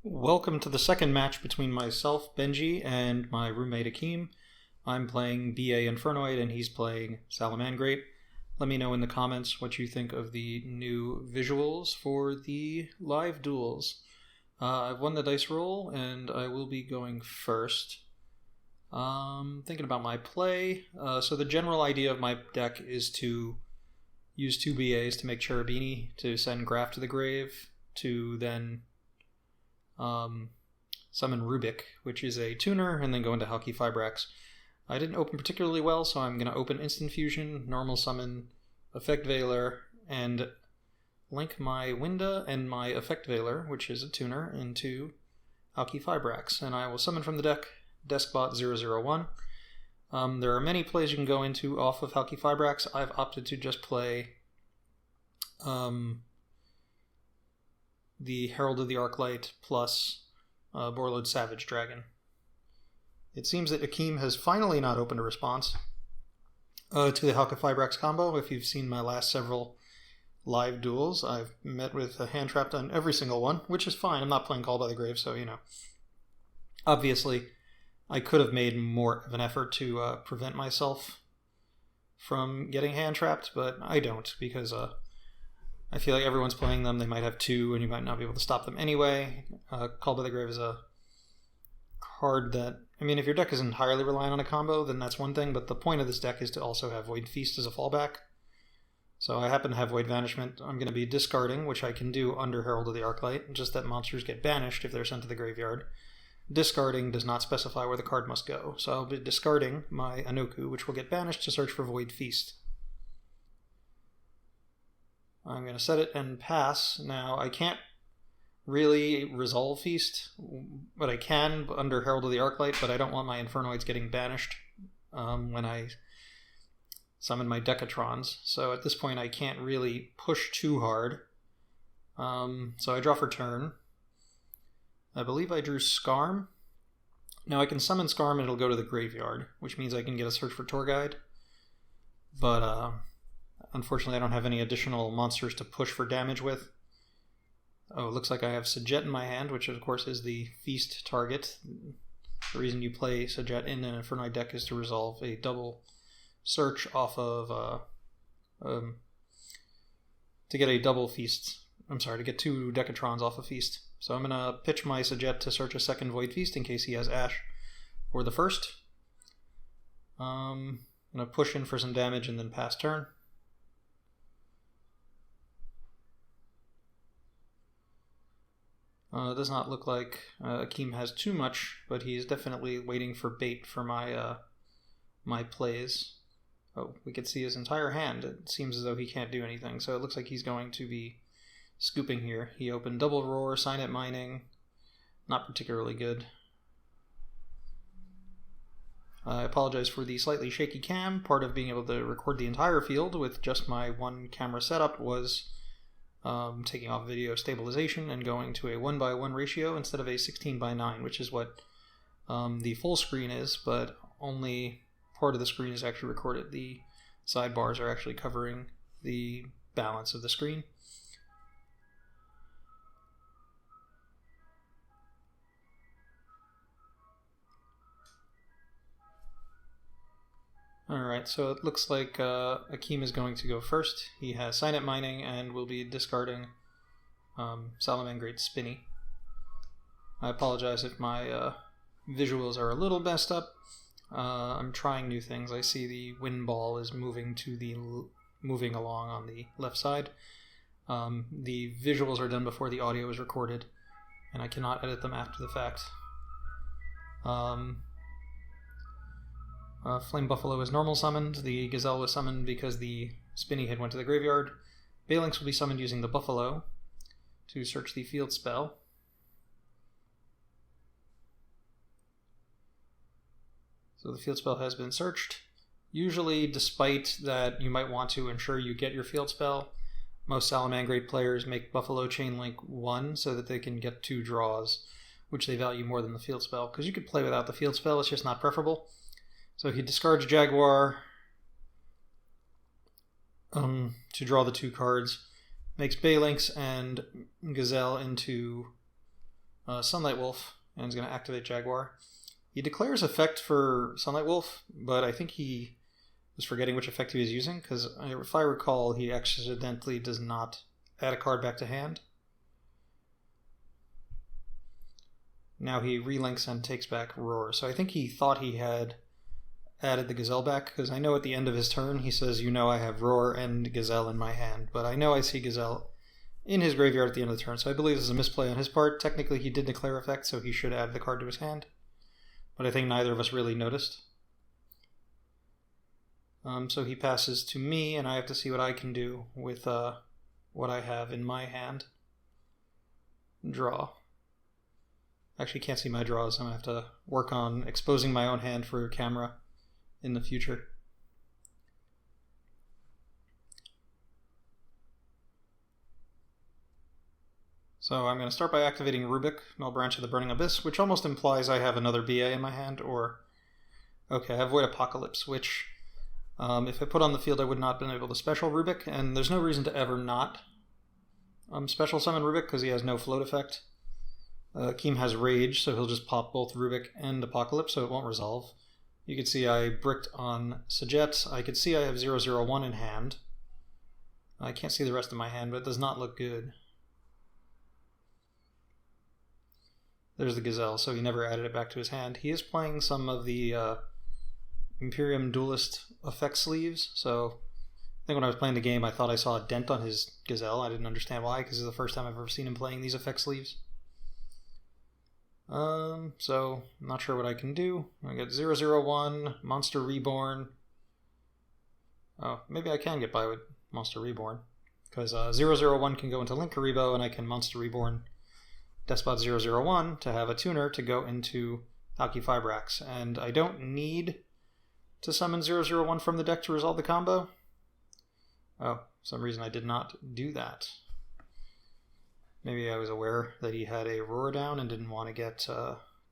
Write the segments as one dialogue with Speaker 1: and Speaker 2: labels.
Speaker 1: Welcome to the second match between myself, Benji, and my roommate Akeem. I'm playing BA Infernoid and he's playing Salamangreat. Let me know in the comments what you think of the new visuals for the live duels. I've won the dice roll and I will be going first. Thinking about my play. So the general idea of my deck is to use two BAs to make Cherubini, to send Graf to the grave, to then summon Rubik, which is a tuner, and then go into Halqifibrax. I didn't open particularly well, so I'm going to open Instant Fusion, Normal Summon, Effect Veiler, and link my Winda and my Effect Veiler, which is a tuner, into Halqifibrax. And I will summon from the deck Deskbot 001. There are many plays you can go into off of Halqifibrax. I've opted to just play the Herald of the Arclight plus Borlode Savage Dragon. It seems that Akeem has finally not opened a response to the Halqifibrax combo. If you've seen my last several live duels, I've met with a hand trapped on every single one, which is fine. I'm not playing Call by the Grave, so, you know. Obviously, I could have made more of an effort to prevent myself from getting hand trapped, but I don't, because I feel like everyone's playing them. They might have two, and you might not be able to stop them anyway. Call by the Grave is a card that... I mean, if your deck is entirely reliant on a combo, then that's one thing, but the point of this deck is to also have Void Feast as a fallback. So I happen to have Void Vanishment. I'm going to be discarding, which I can do under Herald of the Arclight, just that monsters get banished if they're sent to the graveyard. Discarding does not specify where the card must go, so I'll be discarding my Anoku, which will get banished to search for Void Feast. I'm going to set it and pass. Now, I can't really resolve Feast, but I can under Herald of the Arclight, but I don't want my Infernoids getting banished when I summon my Decatrons. So at this point, I can't really push too hard. So I draw for turn. I believe I drew Skarm. Now I can summon Skarm and it'll go to the graveyard, which means I can get a search for Tour Guide. But unfortunately, I don't have any additional monsters to push for damage with. Oh, it looks like I have Sajet in my hand, which of course is the Feast target. The reason you play Sajet in an Infernoid deck is to resolve a double search off of... to get a double Feast. I'm sorry, to get two Decatrons off of Feast. So I'm going to pitch my Sajet to search a second Void Feast in case he has Ash for the first. I'm going to push in for some damage and then pass turn. It does not look like Akeem has too much, but he's definitely waiting for bait for my my plays. Oh, we can see his entire hand. It seems as though he can't do anything, so it looks like he's going to be scooping here. He opened Double Roar, Signet Mining. Not particularly good. I apologize for the slightly shaky cam. Part of being able to record the entire field with just my one camera setup was taking off video stabilization and going to a 1:1 ratio instead of a 16:9, which is what the full screen is, but only part of the screen is actually recorded. The sidebars are actually covering the balance of the screen. Alright, so it looks like Akeem is going to go first. He has Signet Mining and will be discarding Salamangreat Spinny. I apologize if my visuals are a little messed up. I'm trying new things. I see the wind ball is moving along on the left side. The visuals are done before the audio is recorded, and I cannot edit them after the fact. Flame Buffalo is normal summoned. The Gazelle was summoned because the Spinny had went to the graveyard. Balinx will be summoned using the Buffalo to search the field spell. So the field spell has been searched. Usually, despite that you might want to ensure you get your field spell, most Salamangreat players make Buffalo Chainlink 1 so that they can get 2 draws, which they value more than the field spell. Because you could play without the field spell, it's just not preferable. So he discards Jaguar to draw the 2 cards, makes Balinx and Gazelle into Sunlight Wolf, and is going to activate Jaguar. He declares effect for Sunlight Wolf, but I think he was forgetting which effect he was using, because if I recall, he accidentally does not add a card back to hand. Now he relinks and takes back Roar. So I think he thought he had added the Gazelle back, because I know at the end of his turn he says, you know I have Roar and Gazelle in my hand, but I know I see Gazelle in his graveyard at the end of the turn, so I believe this is a misplay on his part. Technically he did declare effect, so he should add the card to his hand, but I think neither of us really noticed. So he passes to me, and I have to see what I can do with what I have in my hand. Draw. Actually can't see my draws, so I'm going to have to work on exposing my own hand for camera in the future. So I'm going to start by activating Rubik, Null Branch of the Burning Abyss, which almost implies I have another BA in my hand, or... Okay, I have Void Apocalypse, which if I put on the field I would not have been able to special Rubik, and there's no reason to ever not special summon Rubik, because he has no float effect. Keem has Rage, so he'll just pop both Rubik and Apocalypse, so it won't resolve. You can see I bricked on Sajet. I could see I have 0/0/1 in hand. I can't see the rest of my hand, but it does not look good. There's the Gazelle, so he never added it back to his hand. He is playing some of the Imperium Duelist effect sleeves, so I think when I was playing the game I thought I saw a dent on his Gazelle. I didn't understand why, because it's the first time I've ever seen him playing these effect sleeves. So I'm not sure what I can do. I got 0/0/1, Monster Reborn. Oh, maybe I can get by with Monster Reborn, because 0/0/1 can go into Linkuriboh, and I can Monster Reborn Despot 0/0/1 to have a tuner to go into Halqifibrax, and I don't need to summon 0/0/1 from the deck to resolve the combo. Oh, for some reason I did not do that. Maybe I was aware that he had a Roar down and didn't want to get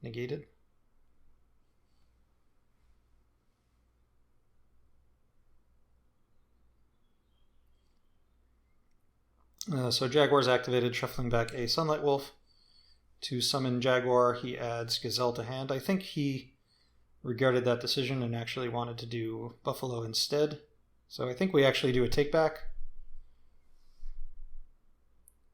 Speaker 1: negated. So Jaguar's activated, shuffling back a Sunlight Wolf. To summon Jaguar, he adds Gazelle to hand. I think he regarded that decision and actually wanted to do Buffalo instead. So I think we actually do a take back.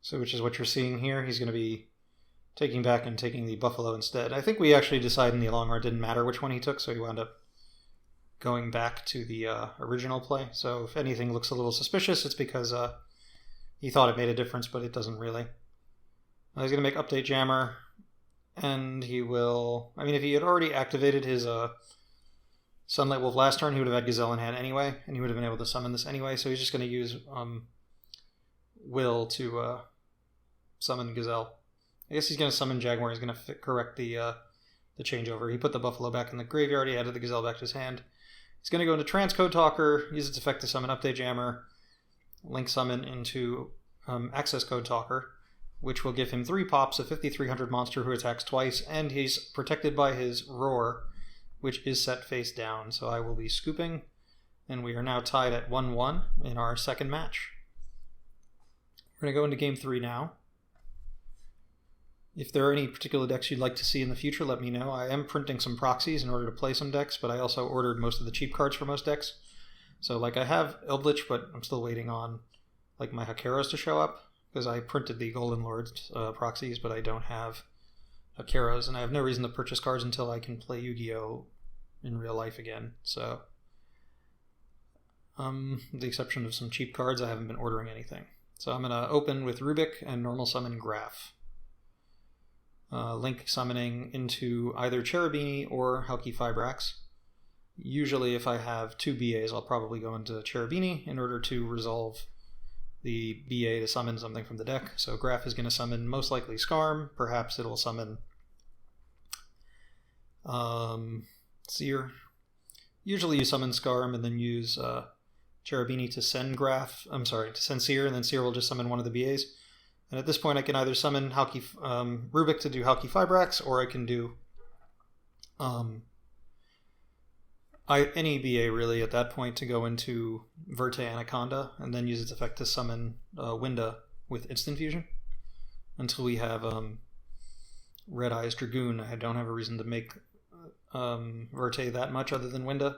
Speaker 1: So which is what you're seeing here. He's going to be taking back and taking the Buffalo instead. I think we actually decided in the long run it didn't matter which one he took, so he wound up going back to the original play. So if anything looks a little suspicious, it's because he thought it made a difference, but it doesn't really. He's going to make Update Jammer, and he will... I mean, if he had already activated his Sunlight Wolf last turn, he would have had Gazelle in hand anyway, and he would have been able to summon this anyway, so he's just going to use Will to summon Gazelle. I guess he's going to summon Jaguar. He's going to correct the changeover. He put the Buffalo back in the graveyard. He added the Gazelle back to his hand. He's going to go into Accesscode Talker, use its effect to summon Update Jammer, link summon into Accesscode Talker, which will give him 3 pops, a 5300 monster who attacks twice, and he's protected by his Roar, which is set face down. So I will be scooping, and we are now tied at 1-1 in our second match. We're going to go into Game 3 now. If there are any particular decks you'd like to see in the future, let me know. I am printing some proxies in order to play some decks, but I also ordered most of the cheap cards for most decks. So like I have Eldritch, but I'm still waiting on like my Hakeros to show up, because I printed the Golden Lords proxies, but I don't have Hakeros, and I have no reason to purchase cards until I can play Yu-Gi-Oh! In real life again. So, with the exception of some cheap cards, I haven't been ordering anything. So I'm going to open with Rubik and normal summon Graph. Link summoning into either Cherubini or Halqifibrax. Usually if I have 2 BAs, I'll probably go into Cherubini in order to resolve the BA to summon something from the deck. So Graph is going to summon most likely Skarm. Perhaps it'll summon Seer. Usually you summon Skarm and then use Cherubini to send to send Seer, and then Seer will just summon one of the BAs. And at this point I can either summon Rubik to do Halqifibrax, or I can do any BA really at that point to go into Verte Anaconda, and then use its effect to summon Winda with Instant Fusion until we have Red Eyes Dragoon. I don't have a reason to make Verte that much other than Winda.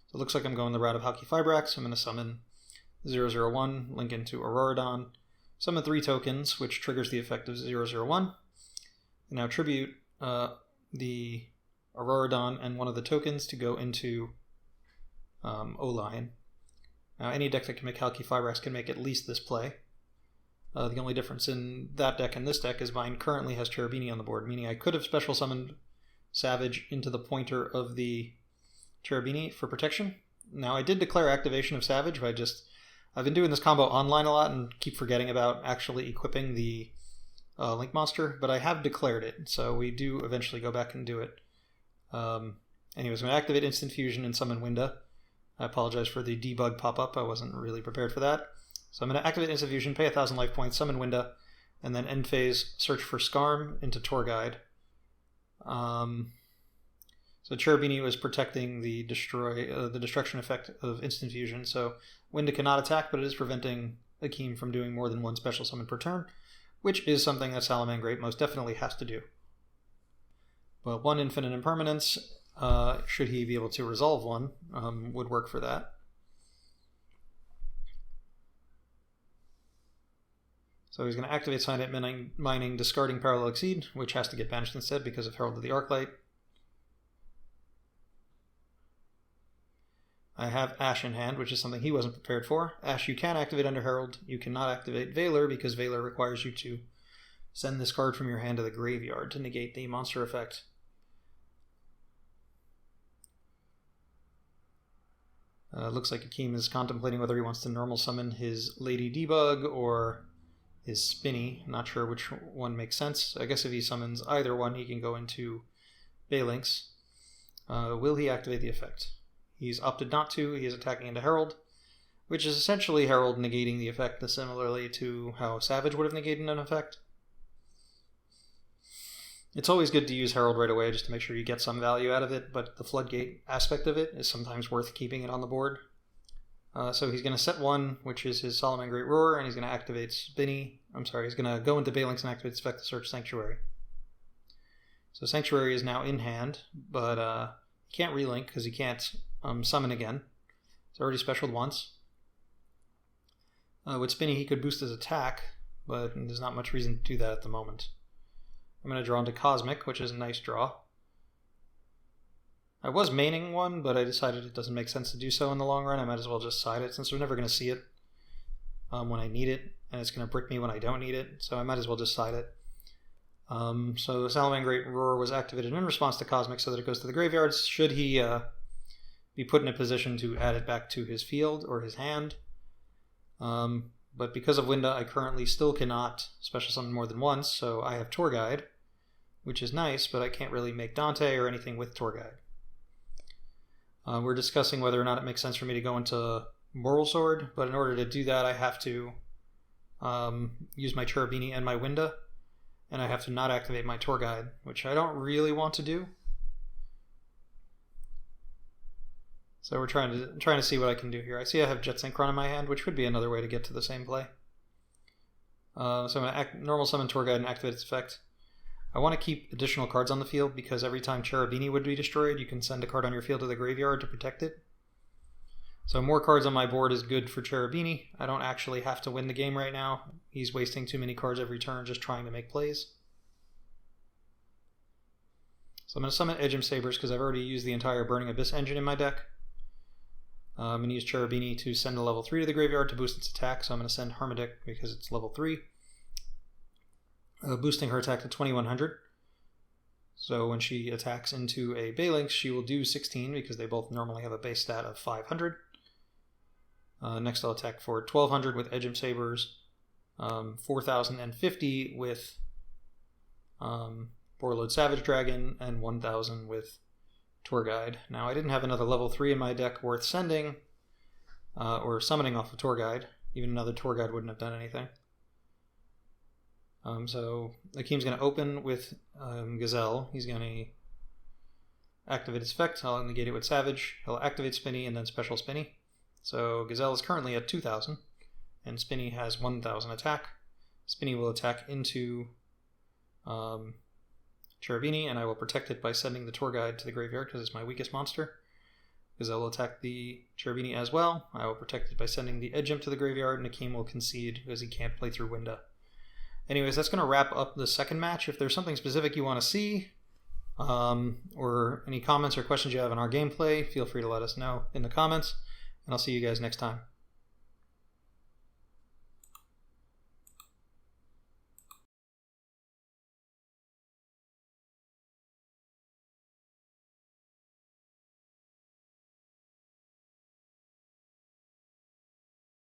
Speaker 1: So it looks like I'm going the route of Halqifibrax. I'm going to summon 001, link into Auroradon, summon 3 tokens, which triggers the effect of 001. And now tribute the Auroradon and one of the tokens to go into O-Lion. Now any deck that can make Halqifibrax can make at least this play. The only difference in that deck and this deck is mine currently has Cherubini on the board, meaning I could have special summoned Savage into the pointer of the Cherubini for protection. Now I did declare activation of Savage, but I've been doing this combo online a lot and keep forgetting about actually equipping the Link Monster, but I have declared it, so we do eventually go back and do it. Anyways, I'm going to activate Instant Fusion and summon Winda. I apologize for the debug pop-up, I wasn't really prepared for that. So I'm going to activate Instant Fusion, pay 1,000 life points, summon Winda, and then end phase, search for Skarm into Tour Guide. So Cherubini was protecting the destruction effect of Instant Fusion, so Winda cannot attack, but it is preventing Akeem from doing more than one special summon per turn, which is something that Salamangreat most definitely has to do. But 1 infinite impermanence, should he be able to resolve one, would work for that. So he's going to activate Silent Mining, discarding Parallel Exceed, which has to get banished instead because of Herald of the Arclight. I have Ash in hand, which is something he wasn't prepared for. Ash you can activate under Herald. You cannot activate Valor because Valor requires you to send this card from your hand to the graveyard to negate the monster effect. Looks like Akeem is contemplating whether he wants to normal summon his Lady Debug or his Spinny. Not sure which one makes sense. I guess if he summons either one, he can go into Phalanx. Will he activate the effect? He's opted not to. He is attacking into Herald, which is essentially Herald negating the effect similarly to how Savage would have negated an effect. It's always good to use Herald right away just to make sure you get some value out of it, but the Floodgate aspect of it is sometimes worth keeping it on the board. So he's going to set 1, which is his Salamangreat Roar, and he's going to activate Spinny. He's going to go into Phalanx and activate Spec to search Sanctuary. So Sanctuary is now in hand, but he can't relink because he can't summon again. It's already specialed once. With Spinny, he could boost his attack, but there's not much reason to do that at the moment. I'm going to draw into Cosmic, which is a nice draw. I was maining one, but I decided it doesn't make sense to do so in the long run. I might as well just side it, since we're never going to see it when I need it, and it's going to brick me when I don't need it, so I might as well just side it. So Salamangreat Roar was activated in response to Cosmic so that it goes to the graveyard. Should he be put in a position to add it back to his field or his hand. But because of Winda, I currently still cannot special summon more than once, so I have Tour Guide, which is nice, but I can't really make Dante or anything with Tour Guide. We're discussing whether or not it makes sense for me to go into Moral Sword, but in order to do that, I have to use my Cherubini and my Winda, and I have to not activate my Tour Guide, which I don't really want to do. So we're trying to see what I can do here. I see I have Jet Synchron in my hand, which would be another way to get to the same play. So I'm going to normal summon Tour Guide and activate its effect. I want to keep additional cards on the field because every time Cherubini would be destroyed, you can send a card on your field to the graveyard to protect it. So more cards on my board is good for Cherubini. I don't actually have to win the game right now. He's wasting too many cards every turn just trying to make plays. So I'm going to summon Edgem Sabers because I've already used the entire Burning Abyss engine in my deck. I'm going to use Cherubini to send a level 3 to the graveyard to boost its attack, so I'm going to send Harmadic because it's level 3. Boosting her attack to 2100. So when she attacks into a Phalanx, she will do 16 because they both normally have a base stat of 500. Next I'll attack for 1200 with Edgem Sabers, 4050 with Borreload Savage Dragon, and 1000 with Tour Guide. Now I didn't have another level 3 in my deck worth sending or summoning off of Tour Guide. Even another Tour Guide wouldn't have done anything. So Akeem's going to open with Gazelle. He's going to activate its effect. I'll negate it with Savage. He'll activate Spinny and then special Spinny. So Gazelle is currently at 2000 and Spinny has 1000 attack. Spinny will attack into Cherubini, and I will protect it by sending the tour guide to the graveyard because it's my weakest monster. Because I will attack the Cherubini as well. I will protect it by sending the Edge Imp to the graveyard, and Akeem will concede because he can't play through Winda. Anyways, that's going to wrap up the second match. If there's something specific you want to see, or any comments or questions you have on our gameplay, feel free to let us know in the comments, and I'll see you guys next time.